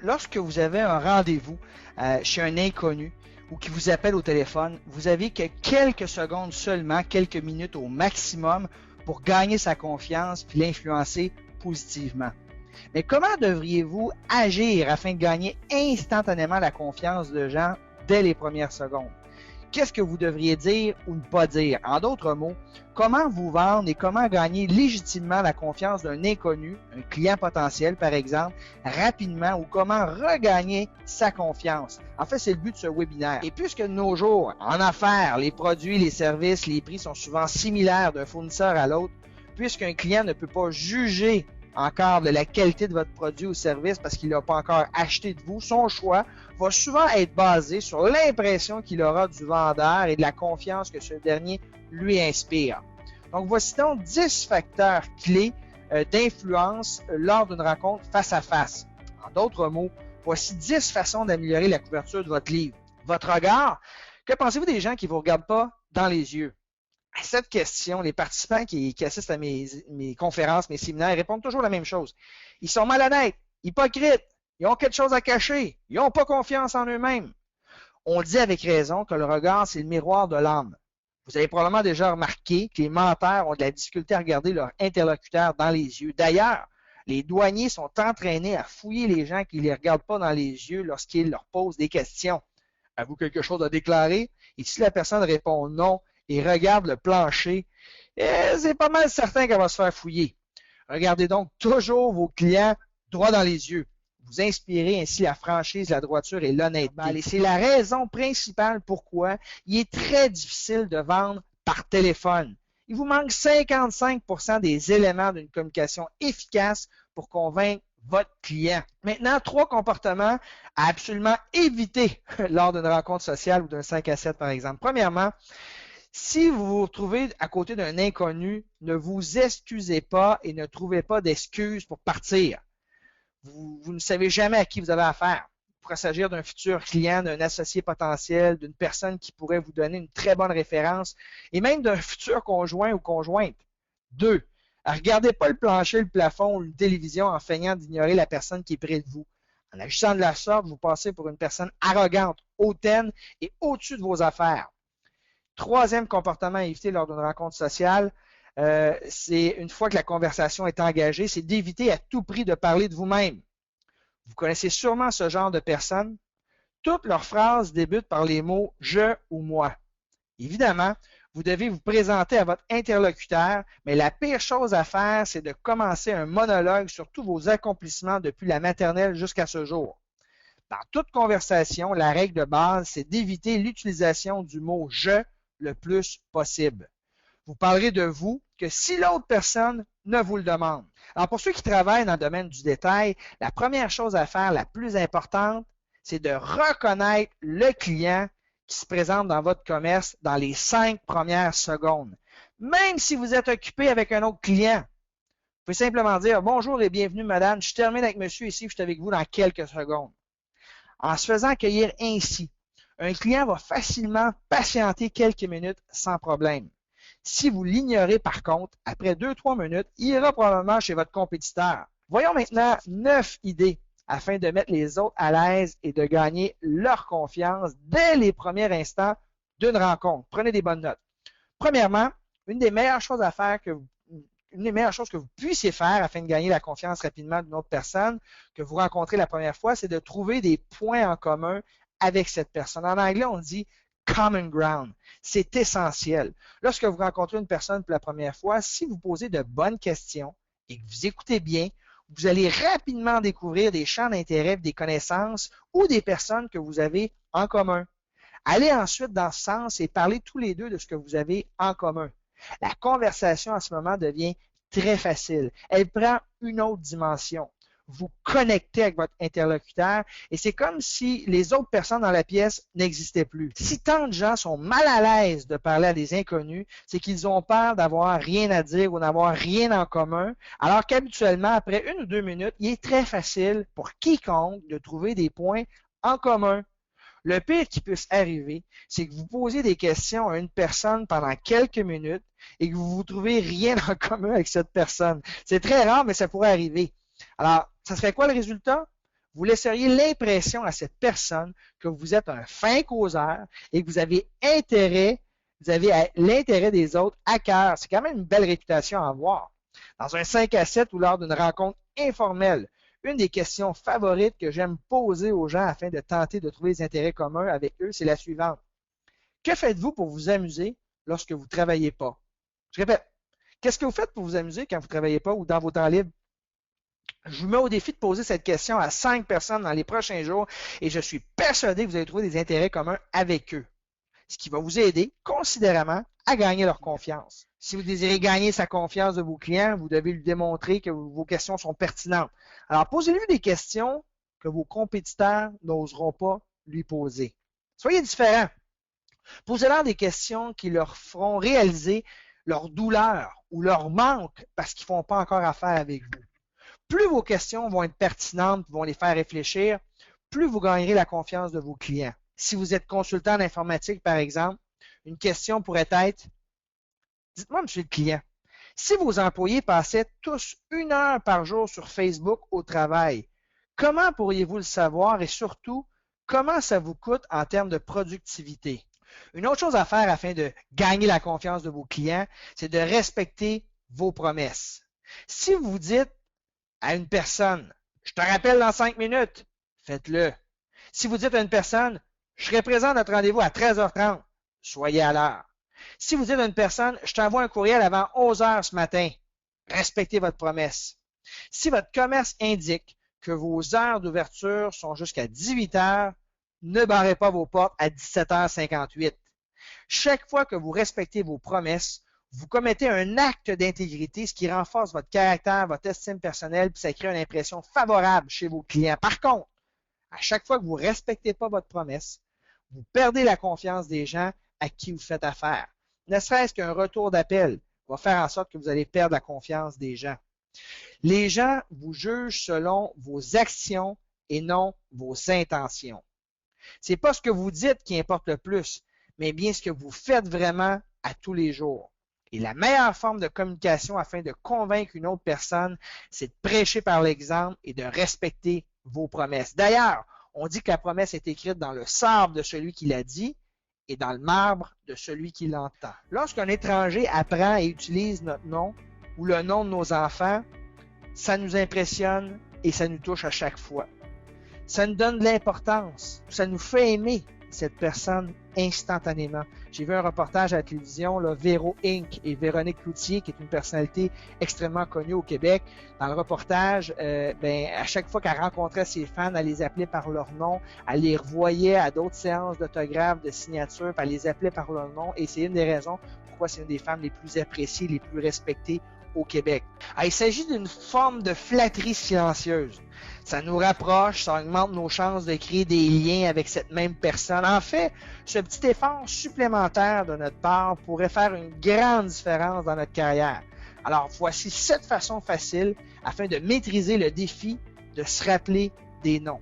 lorsque vous avez un rendez-vous chez un inconnu ou qui vous appelle au téléphone, vous avez que quelques secondes seulement, quelques minutes au maximum pour gagner sa confiance puis l'influencer positivement. Mais comment devriez-vous agir afin de gagner instantanément la confiance de gens dès les premières secondes? Qu'est-ce que vous devriez dire ou ne pas dire? En d'autres mots, comment vous vendre et comment gagner légitimement la confiance d'un inconnu, un client potentiel par exemple, rapidement, ou comment regagner sa confiance. En fait, c'est le but de ce webinaire. Et puisque de nos jours, en affaires, les produits, les services, les prix sont souvent similaires d'un fournisseur à l'autre, puisqu'un client ne peut pas juger encore de la qualité de votre produit ou service parce qu'il n'a pas encore acheté de vous, son choix va souvent être basé sur l'impression qu'il aura du vendeur et de la confiance que ce dernier lui inspire. Donc, voici donc 10 facteurs clés d'influence lors d'une rencontre face à face. En d'autres mots, voici 10 façons d'améliorer la couverture de votre livre. Votre regard, que pensez-vous des gens qui ne vous regardent pas dans les yeux? À cette question, les participants qui assistent à mes conférences, mes séminaires, répondent toujours la même chose. Ils sont malhonnêtes, hypocrites, ils ont quelque chose à cacher, ils n'ont pas confiance en eux-mêmes. On dit avec raison que le regard, c'est le miroir de l'âme. Vous avez probablement déjà remarqué que les menteurs ont de la difficulté à regarder leur interlocuteur dans les yeux. D'ailleurs, les douaniers sont entraînés à fouiller les gens qui ne les regardent pas dans les yeux lorsqu'ils leur posent des questions. Avez-vous quelque chose à déclarer? Et si la personne répond non, et regarde le plancher, c'est pas mal certain qu'elle va se faire fouiller. Regardez donc toujours vos clients droit dans les yeux. Vous inspirez ainsi la franchise, la droiture et l'honnêteté. Et c'est la raison principale pourquoi il est très difficile de vendre par téléphone. Il vous manque 55% des éléments d'une communication efficace pour convaincre votre client. Maintenant, 3 comportements à absolument éviter lors d'une rencontre sociale ou d'un 5 à 7 par exemple. Premièrement, si vous vous retrouvez à côté d'un inconnu, ne vous excusez pas et ne trouvez pas d'excuses pour partir. Vous ne savez jamais à qui vous avez affaire. Il pourrait s'agir d'un futur client, d'un associé potentiel, d'une personne qui pourrait vous donner une très bonne référence et même d'un futur conjoint ou conjointe. 2. Regardez pas le plancher, le plafond ou une télévision en feignant d'ignorer la personne qui est près de vous. En agissant de la sorte, vous passez pour une personne arrogante, hautaine et au-dessus de vos affaires. 3e comportement à éviter lors d'une rencontre sociale, c'est une fois que la conversation est engagée, c'est d'éviter à tout prix de parler de vous-même. Vous connaissez sûrement ce genre de personnes. Toutes leurs phrases débutent par les mots « je » ou « moi ». Évidemment, vous devez vous présenter à votre interlocuteur, mais la pire chose à faire, c'est de commencer un monologue sur tous vos accomplissements depuis la maternelle jusqu'à ce jour. Dans toute conversation, la règle de base, c'est d'éviter l'utilisation du mot « je » le plus possible. Vous parlerez de vous que si l'autre personne ne vous le demande. Alors pour ceux qui travaillent dans le domaine du détail, la première chose à faire, la plus importante, c'est de reconnaître le client qui se présente dans votre commerce dans les 5 premières secondes. Même si vous êtes occupé avec un autre client, vous pouvez simplement dire « Bonjour et bienvenue madame, je termine avec monsieur ici, je suis avec vous dans quelques secondes. » En se faisant accueillir ainsi, un client va facilement patienter quelques minutes sans problème. Si vous l'ignorez par contre, après 2-3 minutes, il ira probablement chez votre compétiteur. Voyons maintenant 9 idées afin de mettre les autres à l'aise et de gagner leur confiance dès les premiers instants d'une rencontre. Prenez des bonnes notes. Premièrement, une des meilleures choses que vous puissiez faire afin de gagner la confiance rapidement d'une autre personne que vous rencontrez la première fois, c'est de trouver des points en commun avec cette personne. En anglais, on dit common ground. C'est essentiel. Lorsque vous rencontrez une personne pour la première fois, si vous posez de bonnes questions et que vous écoutez bien, vous allez rapidement découvrir des champs d'intérêt, des connaissances ou des personnes que vous avez en commun. Allez ensuite dans ce sens et parlez tous les deux de ce que vous avez en commun. La conversation à ce moment devient très facile. Elle prend une autre dimension. Vous connectez avec votre interlocuteur et c'est comme si les autres personnes dans la pièce n'existaient plus. Si tant de gens sont mal à l'aise de parler à des inconnus, c'est qu'ils ont peur d'avoir rien à dire ou d'avoir rien en commun, alors qu'habituellement, après 1 ou 2 minutes, il est très facile pour quiconque de trouver des points en commun. Le pire qui puisse arriver, c'est que vous posez des questions à une personne pendant quelques minutes et que vous ne trouvez rien en commun avec cette personne. C'est très rare, mais ça pourrait arriver. Alors, ça serait quoi le résultat? vous laisseriez l'impression à cette personne que vous êtes un fin causeur et que vous avez l'intérêt des autres à cœur. C'est quand même une belle réputation à avoir. Dans un 5 à 7 ou lors d'une rencontre informelle, une des questions favorites que j'aime poser aux gens afin de tenter de trouver des intérêts communs avec eux, c'est la suivante. Que faites-vous pour vous amuser lorsque vous ne travaillez pas? Je répète, qu'est-ce que vous faites pour vous amuser quand vous ne travaillez pas ou dans vos temps libres? Je vous mets au défi de poser cette question à 5 personnes dans les prochains jours et je suis persuadé que vous allez trouver des intérêts communs avec eux, ce qui va vous aider considérablement à gagner leur confiance. Si vous désirez gagner sa confiance de vos clients, vous devez lui démontrer que vos questions sont pertinentes. Alors, posez-lui des questions que vos compétiteurs n'oseront pas lui poser. Soyez différents. Posez-leur des questions qui leur feront réaliser leur douleur ou leur manque parce qu'ils ne font pas encore affaire avec vous. Plus vos questions vont être pertinentes, vont les faire réfléchir, plus vous gagnerez la confiance de vos clients. Si vous êtes consultant en informatique, par exemple, une question pourrait être « Dites-moi, monsieur le client, si vos employés passaient tous 1 heure par jour sur Facebook au travail, comment pourriez-vous le savoir et surtout, comment ça vous coûte en termes de productivité? » Une autre chose à faire afin de gagner la confiance de vos clients, c'est de respecter vos promesses. Si vous dites à une personne, je te rappelle dans 5 minutes, faites-le. Si vous dites à une personne, je serai présent à notre rendez-vous à 13h30, soyez à l'heure. Si vous dites à une personne, je t'envoie un courriel avant 11h ce matin, respectez votre promesse. Si votre commerce indique que vos heures d'ouverture sont jusqu'à 18h, ne barrez pas vos portes à 17h58. Chaque fois que vous respectez vos promesses, vous commettez un acte d'intégrité, ce qui renforce votre caractère, votre estime personnelle, puis ça crée une impression favorable chez vos clients. Par contre, à chaque fois que vous ne respectez pas votre promesse, vous perdez la confiance des gens à qui vous faites affaire. Ne serait-ce qu'un retour d'appel va faire en sorte que vous allez perdre la confiance des gens. Les gens vous jugent selon vos actions et non vos intentions. Ce n'est pas ce que vous dites qui importe le plus, mais bien ce que vous faites vraiment à tous les jours. Et la meilleure forme de communication afin de convaincre une autre personne, c'est de prêcher par l'exemple et de respecter vos promesses. D'ailleurs, on dit que la promesse est écrite dans le sable de celui qui l'a dit et dans le marbre de celui qui l'entend. Lorsqu'un étranger apprend et utilise notre nom ou le nom de nos enfants, ça nous impressionne et ça nous touche à chaque fois. Ça nous donne de l'importance, ça nous fait aimer cette personne instantanément. J'ai vu un reportage à la télévision, là, Véro Inc. et Véronique Cloutier, qui est une personnalité extrêmement connue au Québec. Dans le reportage, à chaque fois qu'elle rencontrait ses fans, elle les appelait par leur nom, elle les revoyait à d'autres séances d'autographes, de signatures, puis elle les appelait par leur nom, et c'est une des raisons pourquoi c'est une des femmes les plus appréciées, les plus respectées au Québec. Il s'agit d'une forme de flatterie silencieuse. Ça nous rapproche, ça augmente nos chances de créer des liens avec cette même personne. En fait, ce petit effort supplémentaire de notre part pourrait faire une grande différence dans notre carrière. Alors, voici 7 façons faciles afin de maîtriser le défi de se rappeler des noms.